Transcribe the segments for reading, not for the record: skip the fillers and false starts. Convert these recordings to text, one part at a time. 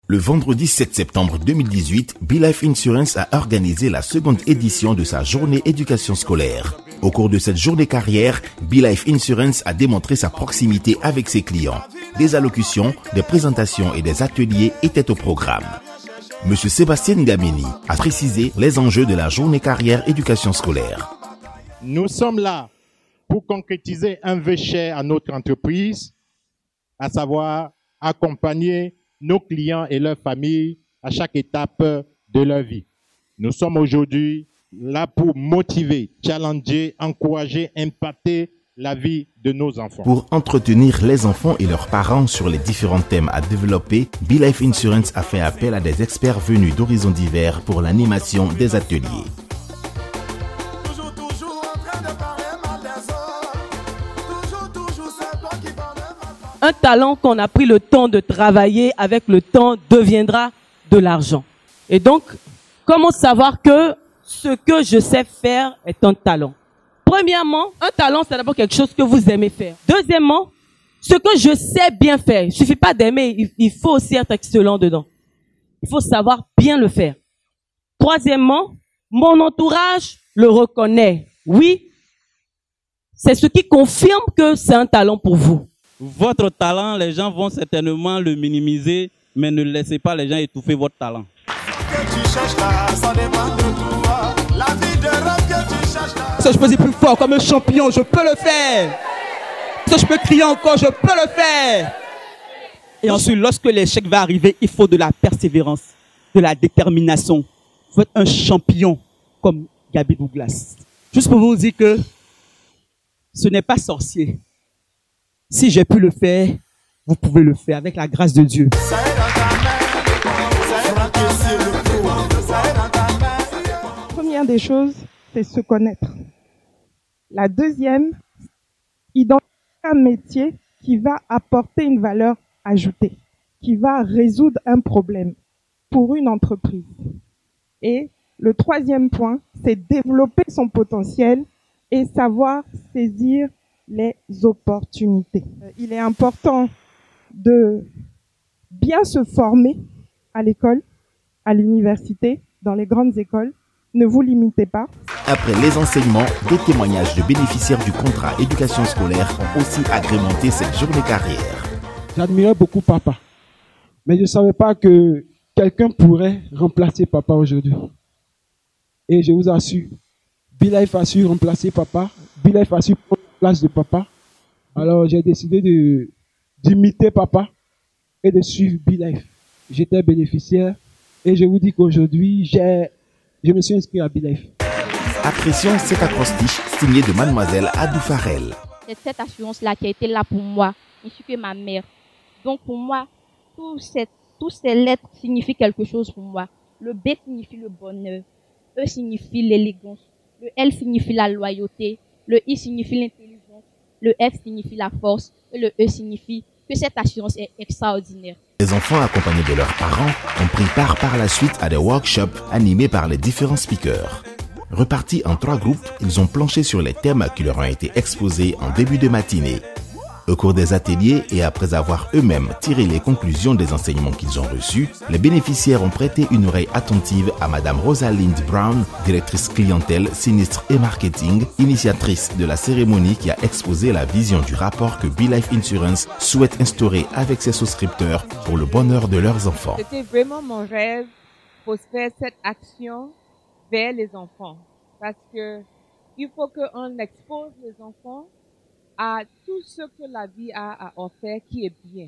Le vendredi 7 septembre 2018, BeLife Insurance a organisé la seconde édition de sa journée éducation scolaire. Au cours de cette journée carrière, BeLife Insurance a démontré sa proximité avec ses clients. Des allocutions, des présentations et des ateliers étaient au programme. Monsieur Sébastien Ngameni a précisé les enjeux de la journée carrière éducation scolaire. Nous sommes là pour concrétiser un vœu cher à notre entreprise, à savoir accompagner nos clients et leurs familles à chaque étape de leur vie. Nous sommes aujourd'hui là pour motiver, challenger, encourager, impacter la vie de nos enfants. Pour entretenir les enfants et leurs parents sur les différents thèmes à développer, BeLife Insurance a fait appel à des experts venus d'horizons divers pour l'animation des ateliers. Un talent qu'on a pris le temps de travailler avec le temps deviendra de l'argent. Et donc, comment savoir que ce que je sais faire est un talent? Premièrement, un talent, c'est d'abord quelque chose que vous aimez faire. Deuxièmement, ce que je sais bien faire. Il ne suffit pas d'aimer, il faut aussi être excellent dedans. Il faut savoir bien le faire. Troisièmement, mon entourage le reconnaît. Oui, c'est ce qui confirme que c'est un talent pour vous. Votre talent, les gens vont certainement le minimiser, mais ne laissez pas les gens étouffer votre talent. Si je peux dire plus fort comme un champion, je peux le faire. Si je peux crier encore, je peux le faire. Et ensuite, lorsque l'échec va arriver, il faut de la persévérance, de la détermination. Vous êtes un champion comme Gaby Douglas. Juste pour vous dire que ce n'est pas sorcier. Si j'ai pu le faire, vous pouvez le faire avec la grâce de Dieu. Première des choses, c'est se connaître. La deuxième, identifier un métier qui va apporter une valeur ajoutée, qui va résoudre un problème pour une entreprise. Et le troisième point, c'est développer son potentiel et savoir saisir les opportunités. Il est important de bien se former à l'école, à l'université, dans les grandes écoles. Ne vous limitez pas. Après les enseignements, des témoignages de bénéficiaires du contrat éducation scolaire ont aussi agrémenté cette journée carrière. J'admirais beaucoup papa, mais je ne savais pas que quelqu'un pourrait remplacer papa aujourd'hui. Et je vous assure, BeLife a su remplacer papa, BeLife a su prendre la place de papa. Alors j'ai décidé d'imiter papa et de suivre BeLife. J'étais bénéficiaire et je vous dis qu'aujourd'hui, je me suis inscrit à BeLife. Apprécions cet acrostiche signé de Mademoiselle Adou Farel. C'est cette assurance-là qui a été là pour moi, ainsi que ma mère. Donc pour moi, tous ces lettres signifient quelque chose pour moi. Le B signifie le bonheur, E signifie l'élégance, le L signifie la loyauté, le I signifie l'intelligence, le F signifie la force et le E signifie que cette assurance est extraordinaire. Les enfants accompagnés de leurs parents ont pris part par la suite à des workshops animés par les différents speakers. Repartis en 3 groupes, ils ont planché sur les thèmes qui leur ont été exposés en début de matinée. Au cours des ateliers et après avoir eux-mêmes tiré les conclusions des enseignements qu'ils ont reçus, les bénéficiaires ont prêté une oreille attentive à Madame Rosalind Brown, directrice clientèle, sinistre et marketing, initiatrice de la cérémonie qui a exposé la vision du rapport que BeLife Insurance souhaite instaurer avec ses souscripteurs pour le bonheur de leurs enfants. C'était vraiment mon rêve pour faire cette action vers les enfants. Parce que il faut qu'on expose les enfants à tout ce que la vie a à offrir qui est bien.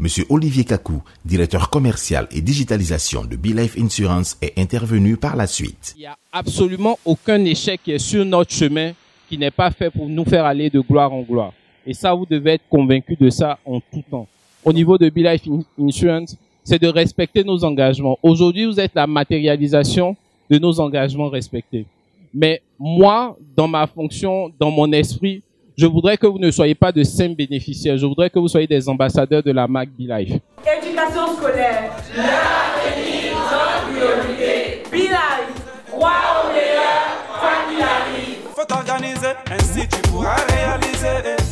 Monsieur Olivier Kakou, directeur commercial et digitalisation de BeLife Insurance, est intervenu par la suite. Il n'y a absolument aucun échec qui est sur notre chemin qui n'est pas fait pour nous faire aller de gloire en gloire. Et ça, vous devez être convaincu de ça en tout temps. Au niveau de BeLife Insurance, c'est de respecter nos engagements. Aujourd'hui, vous êtes la matérialisation de nos engagements respectés. Mais moi, dans ma fonction, dans mon esprit, je voudrais que vous ne soyez pas de simples bénéficiaires. Je voudrais que vous soyez des ambassadeurs de la marque BeLife. Éducation scolaire. L'avenir, notre priorité. BeLife, crois au meilleur, quoi qu'il arrive. Faut t'organiser, ainsi tu pourras réaliser.